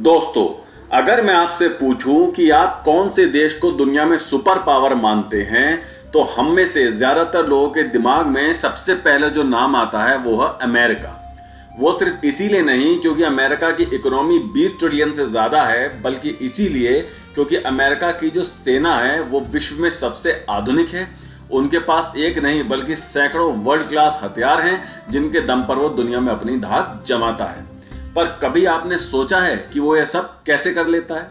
दोस्तों, अगर मैं आपसे पूछूं कि आप कौन से देश को दुनिया में सुपर पावर मानते हैं, तो हम में से ज्यादातर लोगों के दिमाग में सबसे पहले जो नाम आता है वो है अमेरिका। वो सिर्फ इसीलिए नहीं क्योंकि अमेरिका की इकोनॉमी 20 ट्रिलियन से ज्यादा है, बल्कि इसीलिए क्योंकि अमेरिका की जो सेना है वो विश्व में सबसे आधुनिक है। उनके पास एक नहीं बल्कि सैकड़ों वर्ल्ड क्लास हथियार हैं जिनके दम पर वो दुनिया में अपनी धाक जमाता है। पर कभी आपने सोचा है कि वो ये सब कैसे कर लेता है?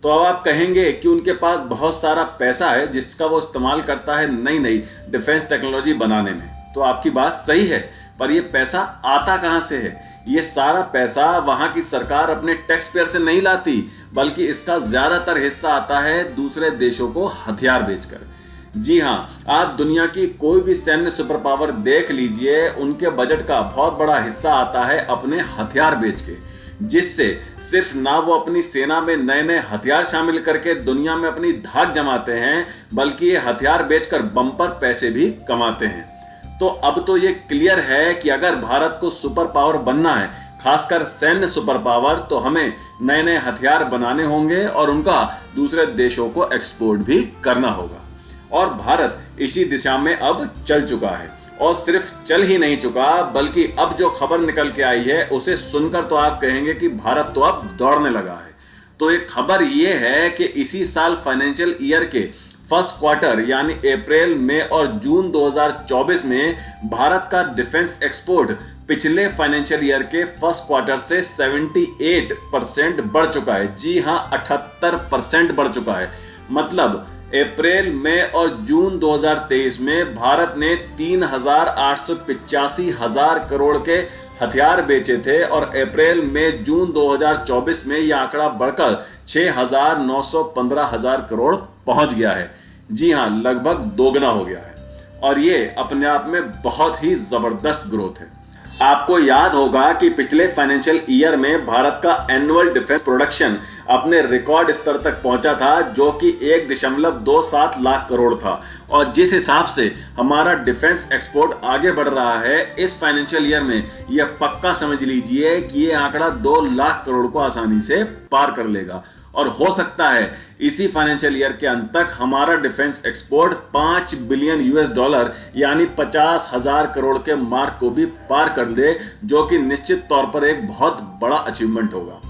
तो अब आप कहेंगे कि उनके पास बहुत सारा पैसा है जिसका वो इस्तेमाल करता है नई नई डिफेंस टेक्नोलॉजी बनाने में। तो आपकी बात सही है, पर ये पैसा आता कहां से है? ये सारा पैसा वहां की सरकार अपने टैक्स पेयर से नहीं लाती, बल्कि इसका ज्यादातर हिस्सा आता है दूसरे देशों को हथियार बेचकर। जी हां, आप दुनिया की कोई भी सैन्य सुपर पावर देख लीजिए, उनके बजट का बहुत बड़ा हिस्सा आता है अपने हथियार बेच के, जिससे सिर्फ ना वो अपनी सेना में नए नए हथियार शामिल करके दुनिया में अपनी धाक जमाते हैं, बल्कि ये हथियार बेचकर बम्पर पैसे भी कमाते हैं। तो अब तो ये क्लियर है कि अगर भारत को सुपर पावर बनना है, खासकर सैन्य सुपर पावर, तो हमें नए नए हथियार बनाने होंगे और उनका दूसरे देशों को एक्सपोर्ट भी करना होगा। और भारत इसी दिशा में अब चल चुका है, और सिर्फ चल ही नहीं चुका बल्कि अब जो खबर निकल के आई है उसे सुनकर तो आप कहेंगे कि भारत तो अब दौड़ने लगा है। तो एक खबर ये है कि इसी साल फाइनेंशियल ईयर के फर्स्ट क्वार्टर यानी अप्रैल, मई और जून 2024 में भारत का डिफेंस एक्सपोर्ट पिछले फाइनेंशियल ईयर के फर्स्ट क्वार्टर से 78% बढ़ चुका है। जी हां, 78% बढ़ चुका है। मतलब अप्रैल, मई और जून 2023 में भारत ने 3,885 हजार करोड़ के हथियार बेचे थे, और अप्रैल, मई, जून 2024 में यह आंकड़ा बढ़कर 6,915 हजार करोड़ पहुंच गया है। जी हां, लगभग दोगुना हो गया है, और ये अपने आप में बहुत ही जबरदस्त ग्रोथ है। आपको याद होगा कि पिछले फाइनेंशियल ईयर में भारत का एनुअल डिफेंस प्रोडक्शन अपने रिकॉर्ड स्तर तक पहुंचा था, जो कि 1.27 लाख करोड़ था। और जिस हिसाब से हमारा डिफेंस एक्सपोर्ट आगे बढ़ रहा है इस फाइनेंशियल ईयर में, यह पक्का समझ लीजिए कि यह आंकड़ा 2 लाख करोड़ को आसानी से पार कर लेगा। और हो सकता है इसी फाइनेंशियल ईयर के अंत तक हमारा डिफेंस एक्सपोर्ट $5 बिलियन यानी 50,000 करोड़ के मार्क को भी पार कर ले, जो कि निश्चित तौर पर एक बहुत बड़ा अचीवमेंट होगा।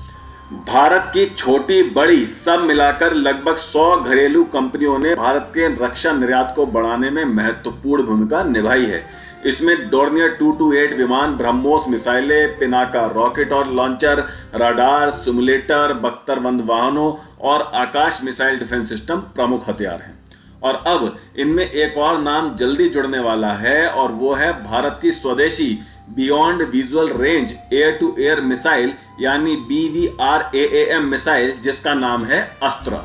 भारत की छोटी बड़ी सब मिलाकर लगभग 100 घरेलू कंपनियों ने भारत के रक्षा निर्यात को बढ़ाने में महत्वपूर्ण भूमिका निभाई है। इसमें डोर्नियर 228 विमान, ब्रह्मोस मिसाइलें, पिनाका रॉकेट और लॉन्चर, रडार, सिमुलेटर, बख्तरबंद वाहनों और आकाश मिसाइल डिफेंस सिस्टम प्रमुख हथियार हैं। और अब इनमें एक और नाम जल्दी जुड़ने वाला है, और वो है भारत की स्वदेशी beyond visual range air to air missile यानी BVRAAM मिसाइल, जिसका नाम है अस्त्र।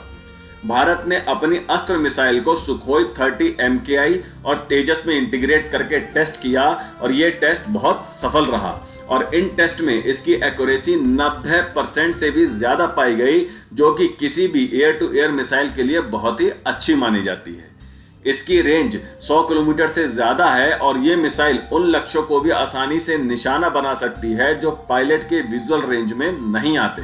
भारत ने अपनी अस्त्र मिसाइल को सुखोई 30 MKI और तेजस में इंटीग्रेट करके टेस्ट किया, और यह टेस्ट बहुत सफल रहा। और इन टेस्ट में इसकी एक्यूरेसी 90% से भी ज्यादा पाई गई, जो कि किसी भी एयर टू एयर मिसाइल के लिए बहुत ही अच्छी मानी जाती है। इसकी रेंज 100 किलोमीटर से ज्यादा है, और ये मिसाइल उन लक्ष्यों को भी आसानी से निशाना बना सकती है जो पायलट के विजुअल रेंज में नहीं आते,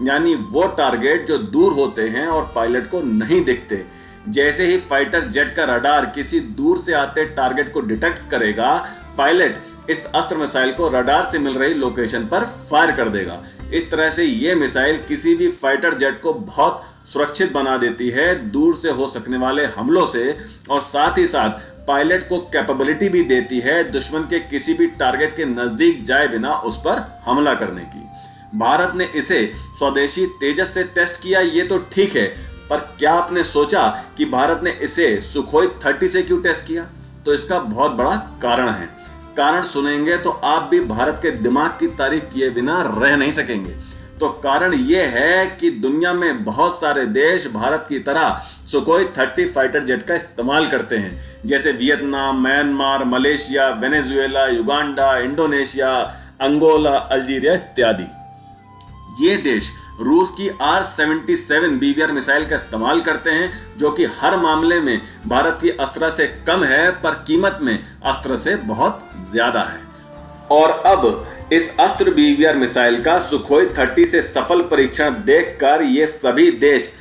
यानी वो टारगेट जो दूर होते हैं और पायलट को नहीं दिखते। जैसे ही फाइटर जेट का रडार किसी दूर से आते टारगेट को डिटेक्ट करेगा, पायलट इस अस्त्र मिसाइल को रडार से मिल रही लोकेशन पर फायर कर देगा। इस तरह से ये मिसाइल किसी भी फाइटर जेट को बहुत सुरक्षित बना देती है दूर से हो सकने वाले हमलों से, और साथ ही साथ पायलट को कैपेबिलिटी भी देती है दुश्मन के किसी भी टारगेट के नजदीक जाए बिना उस पर हमला करने की। भारत ने इसे स्वदेशी तेजस से टेस्ट किया, ये तो ठीक है, पर क्या आपने सोचा कि भारत ने इसे सुखोई 30 से क्यों टेस्ट किया? तो इसका बहुत बड़ा कारण है। कारण सुनेंगे तो आप भी भारत के दिमाग की तारीफ किए बिना रह नहीं सकेंगे। तो कारण यह है कि दुनिया में बहुत सारे देश भारत की तरह सुखोई 30 फाइटर जेट का इस्तेमाल करते हैं, जैसे Vietnam, Myanmar, Malaysia, Venezuela, Uganda, Indonesia, Angola, Algeria इत्यादि। ये देश रूस की R-77 BVR मिसाइल का इस्तेमाल करते हैं, जो कि हर मामले में भारत की अस्त्र से कम है, पर कीमत में अस्त्र से बहुत ज्यादा है। और अब इस अस्त्र BVR मिसाइल का सुखोई 30 से सफल परीक्षण देखकर ये सभी देश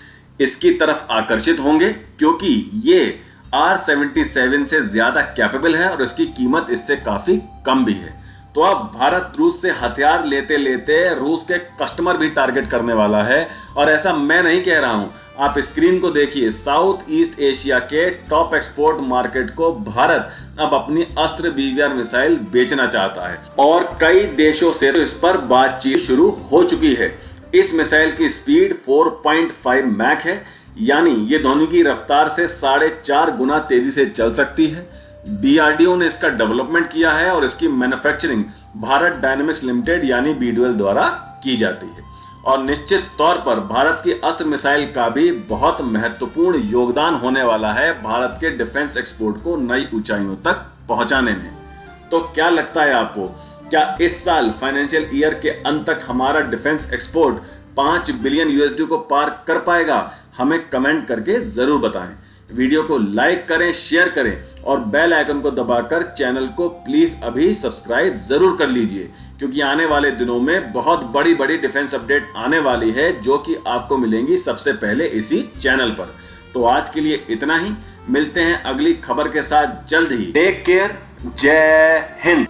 इसकी तरफ आकर्षित होंगे, क्योंकि ये R-77 से ज्यादा कैपेबल है और इसकी कीमत इससे काफी कम भी है। तो अब भारत रूस से हथियार लेते लेते रूस के कस्टमर भी टारगेट करने वाला है। और ऐसा मैं नहीं कह रहा हूं, आप स्क्रीन को देखिए। साउथ ईस्ट एशिया के टॉप एक्सपोर्ट मार्केट को भारत अब अपनी अस्त्र BVR मिसाइल बेचना चाहता है और कई देशों से तो इस पर बातचीत शुरू हो चुकी है। इस मिसाइल की स्पीड 4.5 मैक है, यानी ये ध्वनि की रफ्तार से 4.5 गुना तेजी से चल सकती है। DRDO ने इसका डेवलपमेंट किया है और इसकी मैन्युफैक्चरिंग भारत डायनेमिक्स लिमिटेड यानी BDL द्वारा की जाती है। और निश्चित तौर पर भारत की अस्त्र मिसाइल का भी बहुत महत्वपूर्ण योगदान होने वाला है भारत के डिफेंस एक्सपोर्ट को नई ऊंचाइयों तक पहुंचाने में। तो क्या लगता है आपको, क्या इस साल फाइनेंशियल ईयर के अंत तक हमारा डिफेंस एक्सपोर्ट 5 बिलियन USD को पार कर पाएगा? हमें कमेंट करके जरूर बताएं। वीडियो को लाइक करें, शेयर करें और बेल आइकन को दबाकर चैनल को प्लीज अभी सब्सक्राइब जरूर कर लीजिए, क्योंकि आने वाले दिनों में बहुत बड़ी बड़ी डिफेंस अपडेट आने वाली है जो कि आपको मिलेंगी सबसे पहले इसी चैनल पर। तो आज के लिए इतना ही, मिलते हैं अगली खबर के साथ जल्द ही। टेक केयर, जय हिंद।